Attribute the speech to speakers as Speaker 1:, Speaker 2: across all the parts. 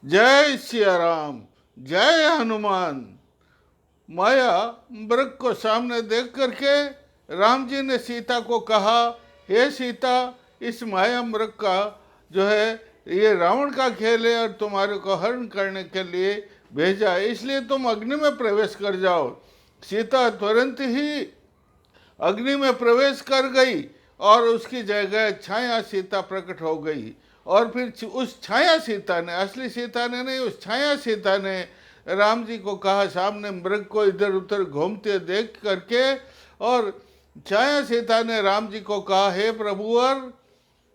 Speaker 1: जय सिया राम, जय हनुमान। माया मृग को सामने देख करके राम जी ने सीता को कहा, हे सीता, इस माया मृग का जो है ये रावण का खेल है और तुम्हारे को हरण करने के लिए भेजा है, इसलिए तुम अग्नि में प्रवेश कर जाओ। सीता तुरंत ही अग्नि में प्रवेश कर गई और उसकी जगह छाया सीता प्रकट हो गई। और फिर उस छाया सीता ने, असली सीता ने नहीं, उस छाया सीता ने राम जी को कहा, सामने मृग को इधर उधर घूमते देख करके, और छाया सीता ने राम जी को कहा, हे प्रभुवर,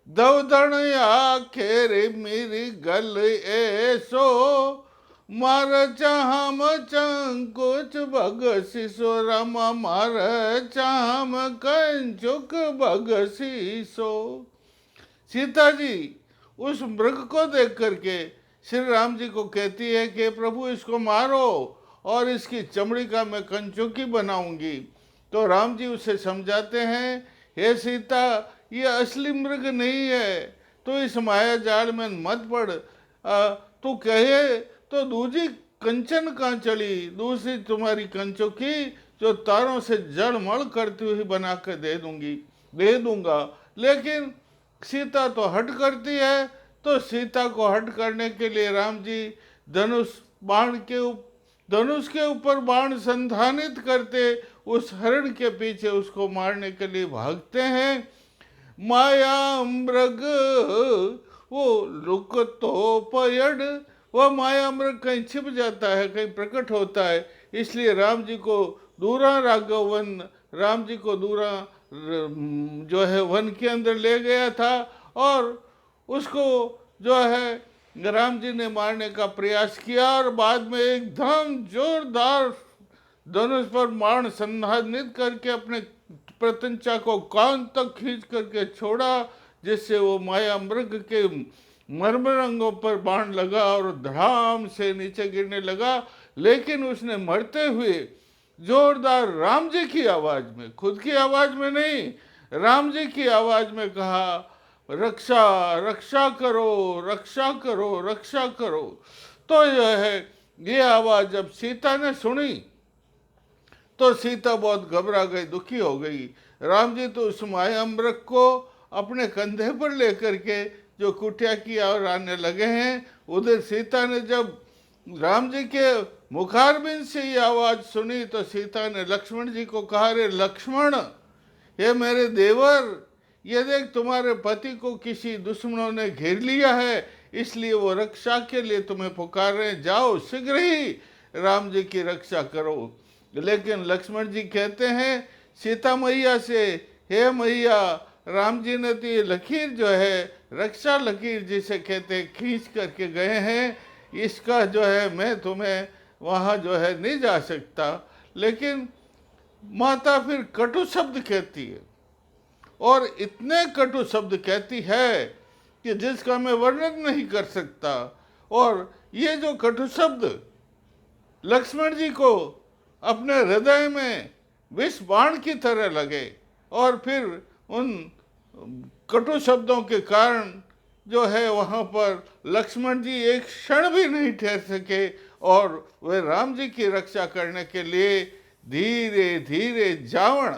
Speaker 1: दवदण आखेरे मेरी गल ऐसो, मार चाहम चंकुच भग सिसो, रामा मार चाहम कंचुक भग सिसो। सीता जी उस मृग को देख करके श्री राम जी को कहती है कि प्रभु इसको मारो और इसकी चमड़ी का मैं कंचुकी बनाऊंगी। तो राम जी उसे समझाते हैं, हे सीता, ये असली मृग नहीं है, तो इस माया जाल में मत पड़। तू कहे तो दूसरी कंचन का चली, दूसरी तुम्हारी कंचुकी जो तारों से जड़मड़ करती हुई बना कर दे दूंगा। लेकिन सीता तो हट करती है, तो सीता को हट करने के लिए राम जी धनुष के ऊपर बाण संधानित करते उस हरण के पीछे उसको मारने के लिए भागते हैं। माया मृग वो लुक तो पयड़, वह माया मृग कहीं छिप जाता है, कहीं प्रकट होता है, इसलिए राम जी को दूरा राघवन, राम जी को दूरा जो है वन के अंदर ले गया था और उसको जो है राम जी ने मारने का प्रयास किया और बाद में एकदम जोरदार धनुष पर बाण संधानित करके अपने प्रत्यंचा को कान तक खींच करके छोड़ा, जिससे वो माया मृग के मर्मर अंगों पर बाण लगा और धड़ाम से नीचे गिरने लगा। लेकिन उसने मरते हुए जोरदार राम जी की आवाज में, खुद की आवाज में नहीं, राम जी की आवाज में कहा, रक्षा रक्षा करो, रक्षा करो, रक्षा करो। तो यह है, ये आवाज जब सीता ने सुनी तो सीता बहुत घबरा गई, दुखी हो गई। राम जी तो उस माया मृग को अपने कंधे पर लेकर के जो कुटिया की और आने लगे हैं, उधर सीता ने जब राम जी के मुखारबिंद से ये आवाज सुनी तो सीता ने लक्ष्मण जी को कहा, रे लक्ष्मण, ये मेरे देवर, ये देख तुम्हारे पति को किसी दुश्मनों ने घेर लिया है, इसलिए वो रक्षा के लिए तुम्हें पुकार रहे हैं, जाओ शीघ्र ही राम जी की रक्षा करो। लेकिन लक्ष्मण जी कहते हैं सीता मैया से, हे मैया, राम जी ने तो ये लकीर जो है, रक्षा लकीर जिसे कहते हैं, खींच करके गए हैं, इसका जो है मैं तुम्हें वहाँ जो है नहीं जा सकता। लेकिन माता फिर कटु शब्द कहती है और इतने कटु शब्द कहती है कि जिसका मैं वर्णन नहीं कर सकता। और ये जो कटु शब्द लक्ष्मण जी को अपने हृदय में विष बाण की तरह लगे और फिर उन कटु शब्दों के कारण जो है वहाँ पर लक्ष्मण जी एक क्षण भी नहीं ठहर सके और वे राम जी की रक्षा करने के लिए धीरे धीरे जावण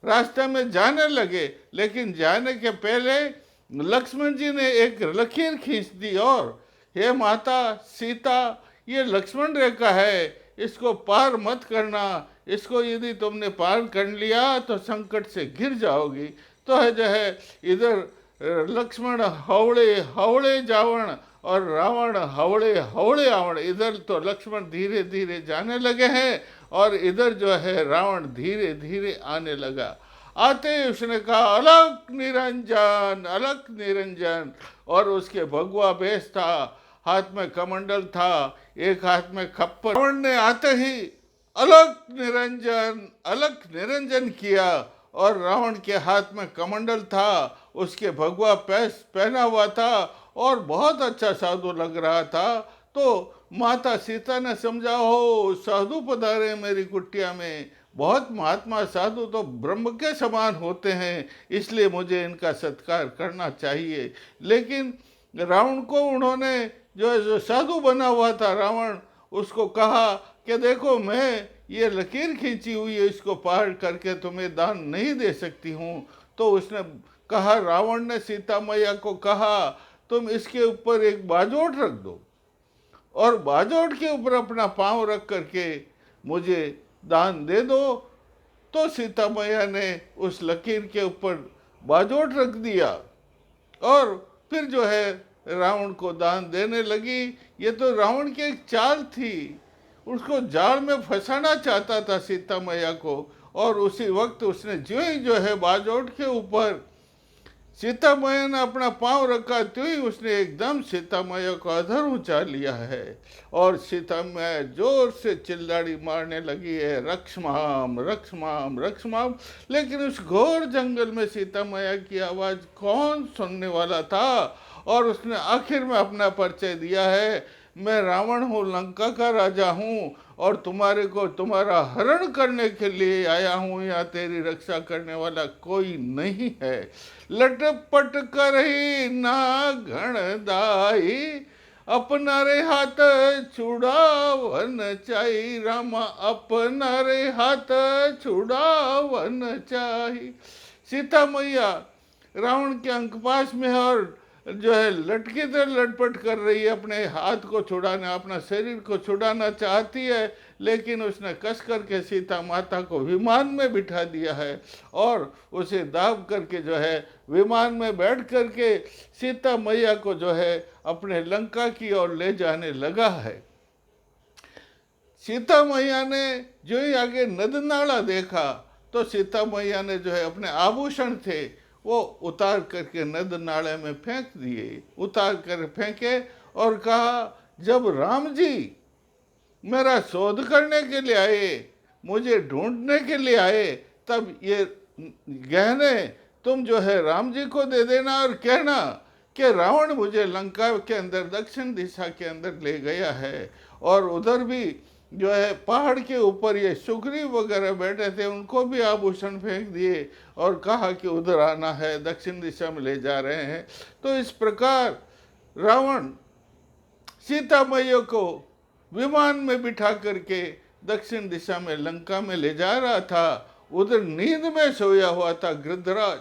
Speaker 1: रास्ते में जाने लगे। लेकिन जाने के पहले लक्ष्मण जी ने एक लकीर खींच दी और, हे माता सीता, ये लक्ष्मण रेखा है, इसको पार मत करना, इसको यदि तुमने पार कर लिया तो संकट से घिर जाओगी। तो है जो है इधर लक्ष्मण हवड़े हवड़े जावण और रावण हवड़े हवड़े आवण। इधर तो लक्ष्मण धीरे धीरे जाने लगे हैं और इधर जो है रावण धीरे धीरे आने लगा। आते ही उसने कहा, अलक निरंजन, अलक निरंजन, और उसके भगवा बेस था, हाथ में कमंडल था, एक हाथ में खप्पर। रावण ने आते ही अलक निरंजन, अलक निरंजन किया और रावण के हाथ में कमंडल था, उसके भगवा पेश पहना हुआ था और बहुत अच्छा साधु लग रहा था। तो माता सीता ने समझा, हो साधु पधारे मेरी कुटिया में, बहुत महात्मा साधु तो ब्रह्म के समान होते हैं, इसलिए मुझे इनका सत्कार करना चाहिए। लेकिन रावण को उन्होंने जो साधु बना हुआ था रावण, उसको कहा कि देखो मैं ये लकीर खींची हुई है, इसको पार करके तुम्हें दान नहीं दे सकती हूँ। तो उसने कहा, रावण ने सीता मैया को कहा तुम इसके ऊपर एक बाजोट रख दो और बाजोट के ऊपर अपना पांव रख करके मुझे दान दे दो। तो सीता मैया ने उस लकीर के ऊपर बाजोट रख दिया और फिर जो है रावण को दान देने लगी। ये तो रावण की एक चाल थी, उसको जाल में फंसाना चाहता था सीता मैया को। और उसी वक्त उसने जो ही जो है बाजोट के ऊपर सीता मैया ने अपना पांव रखा, तो ही उसने एकदम सीता मैया को अधर ऊंचा लिया है और सीता मैया जोर से चिल्लाड़ी मारने लगी है, रक्षमाम रक्षमाम रक्षमाम। लेकिन उस घोर जंगल में सीता मैया की आवाज़ कौन सुनने वाला था। और उसने आखिर में अपना परिचय दिया है, मैं रावण हूँ, लंका का राजा हूँ और तुम्हारे को तुम्हारा हरण करने के लिए आया हूँ, यहाँ तेरी रक्षा करने वाला कोई नहीं है। लटपट करही ना घण दाई, अपना रे हाथ छुड़ावन चाही, रामा अपना रे हाथ छुड़ावन चाही। सीता मैया रावण के अंकपास में और जो है लटकी तरह लटपट कर रही है, अपने हाथ को छुड़ाना, अपना शरीर को छुड़ाना चाहती है। लेकिन उसने कस करके सीता माता को विमान में बिठा दिया है और उसे दाब करके जो है विमान में बैठ करके सीता मैया को जो है अपने लंका की ओर ले जाने लगा है। सीता मैया ने जो ही आगे नद नाला देखा तो सीता मैया ने जो है अपने आभूषण थे वो उतार करके नद नाले में फेंक दिए, उतार कर फेंके और कहा, जब राम जी मेरा शोध करने के लिए आए, मुझे ढूंढने के लिए आए, तब ये गहने तुम जो है राम जी को दे देना और कहना कि रावण मुझे लंका के अंदर दक्षिण दिशा के अंदर ले गया है। और उधर भी जो है पहाड़ के ऊपर ये सुग्रीव वगैरह बैठे थे, उनको भी आभूषण फेंक दिए और कहा कि उधर आना है, दक्षिण दिशा में ले जा रहे हैं। तो इस प्रकार रावण सीता मैया को विमान में बिठा करके दक्षिण दिशा में लंका में ले जा रहा था। उधर नींद में सोया हुआ था गृद्धराज,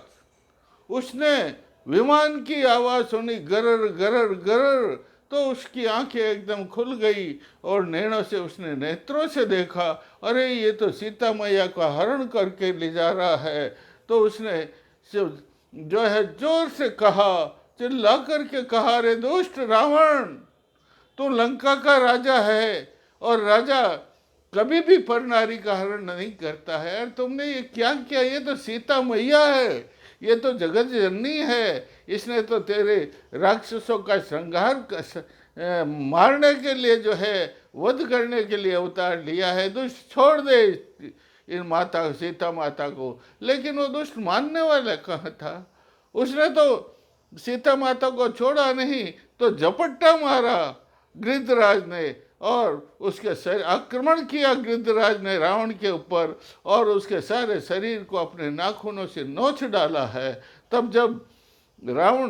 Speaker 1: उसने विमान की आवाज़ सुनी, गरर गरर गरर, तो उसकी आंखें एकदम खुल गई और नैनों से उसने नेत्रों से देखा, अरे ये तो सीता मैया का हरण करके ले जा रहा है। तो उसने जो है जोर से कहा, चिल्ला करके कहा, रे दुष्ट रावण, तू लंका का राजा है और राजा कभी भी पर नारी का हरण नहीं करता है। और तुमने ये क्या किया? ये तो सीता मैया है, ये तो जगत जननी है, इसने तो तेरे राक्षसों का संहार मारने के लिए जो है वध करने के लिए अवतार लिया है। दुष्ट छोड़ दे इन माता सीता माता को। लेकिन वो दुष्ट मानने वाला कहाँ था? उसने तो सीता माता को छोड़ा नहीं तो झपट्टा मारा गृद्धराज ने और उसके शरीर आक्रमण किया गृद्धराज ने रावण के ऊपर और उसके सारे शरीर को अपने नाखूनों से नोच डाला है। तब जब रावण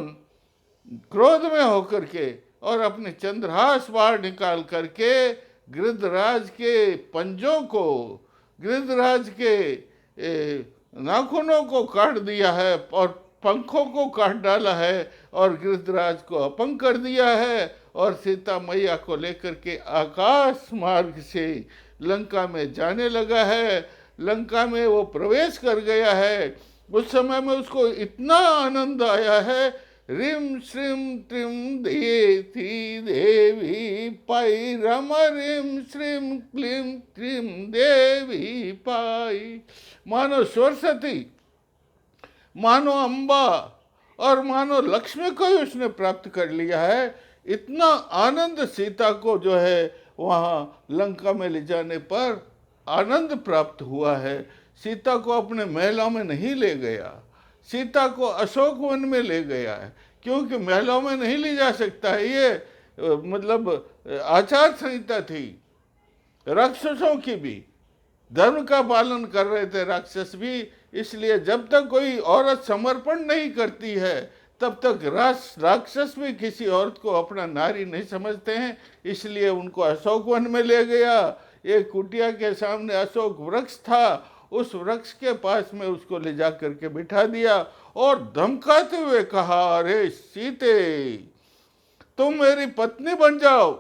Speaker 1: क्रोध में होकर के और अपने चंद्रहास बाहर निकाल करके गृद्धराज के पंजों को, गृद्धराज के नाखूनों को काट दिया है और पंखों को काट डाला है और गृद्धराज को अपंग कर दिया है और सीता मैया को लेकर के आकाश मार्ग से लंका में जाने लगा है। लंका में वो प्रवेश कर गया है। उस समय में उसको इतना आनंद आया है, रिम श्रीम त्रिम देती देवी पाई, रम रिम श्रीम क्लीम त्रिम देवी पाई। मानो सरस्वती, मानो अम्बा और मानो लक्ष्मी को ही उसने प्राप्त कर लिया है। इतना आनंद सीता को जो है वहाँ लंका में ले जाने पर आनंद प्राप्त हुआ है। सीता को अपने महलों में नहीं ले गया, सीता को अशोक वन में ले गया है, क्योंकि महलों में नहीं ले जा सकता है। ये मतलब आचार संहिता थी राक्षसों की भी, धर्म का पालन कर रहे थे राक्षस भी। इसलिए जब तक कोई औरत समर्पण नहीं करती है तब तक राक्षस भी किसी औरत को अपना नारी नहीं समझते हैं, इसलिए उनको अशोक वन में ले गया। एक कुटिया के सामने अशोक वृक्ष था, उस वृक्ष के पास में उसको ले जा करके बिठा दिया और धमकाते हुए कहा, अरे सीते, तुम मेरी पत्नी बन जाओ।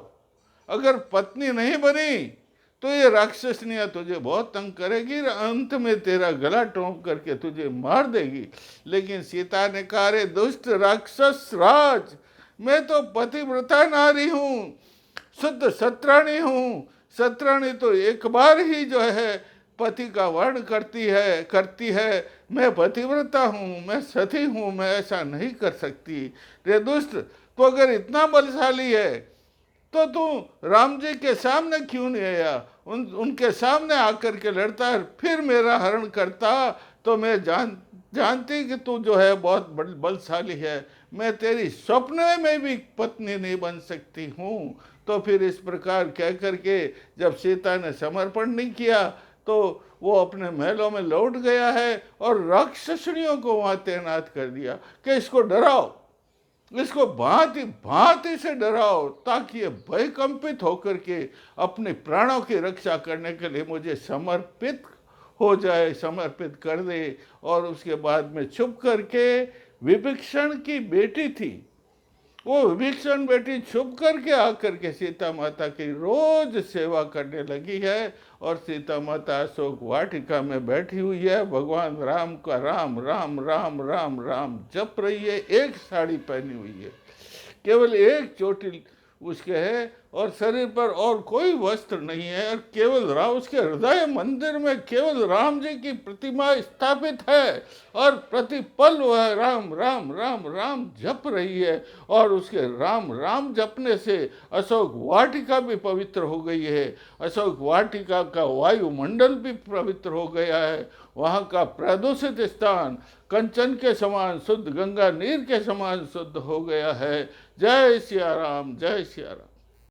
Speaker 1: अगर पत्नी नहीं बनी तो ये राक्षसनियाँ तुझे बहुत तंग करेगी, अंत में तेरा गला टोंप करके तुझे मार देगी। लेकिन सीता ने कहा, रे दुष्ट राक्षस राज, मैं तो पतिव्रता नारी हूँ, शुद्ध सत्राणी हूँ। सत्राणी तो एक बार ही जो है पति का वर्ण करती है। मैं पतिव्रता हूँ, मैं सती हूँ, मैं ऐसा नहीं कर सकती। रे दुष्ट, तो अगर इतना बलशाली है तो तू राम जी के सामने क्यों नहीं आया? उनके सामने आकर के लड़ता, फिर मेरा हरण करता तो मैं जानती कि तू जो है बहुत बलशाली है। मैं तेरी स्वप्न में भी पत्नी नहीं बन सकती हूँ। तो फिर इस प्रकार कह करके जब सीता ने समर्पण नहीं किया तो वो अपने महलों में लौट गया है और राक्षसनियों को वहाँ तैनात कर दिया कि इसको डराओ, इसको भांति भांति से डराओ, ताकि ये भयकंपित होकर के अपने प्राणों की रक्षा करने के लिए मुझे समर्पित हो जाए, समर्पित कर दे। और उसके बाद में छुप करके विभीषण की बेटी थी, वो विभीषण बेटी छुप करके आकर के सीता माता की रोज सेवा करने लगी है। और सीता माता अशोक वाटिका में बैठी हुई है, भगवान राम का राम राम राम राम राम जप रही है। एक साड़ी पहनी हुई है, केवल एक चोटी उसके है और शरीर पर और कोई वस्त्र नहीं है, और केवल राम, उसके हृदय मंदिर में केवल राम जी की प्रतिमा स्थापित है और प्रतिपल वह राम राम राम राम जप रही है। और उसके राम राम जपने से अशोक वाटिका भी पवित्र हो गई है, अशोक वाटिका का वायुमंडल भी पवित्र हो गया है, वहाँ का प्रदूषित स्थान कंचन के समान शुद्ध, गंगा नीर के समान शुद्ध हो गया है। जय सिया राम, जय सिया राम।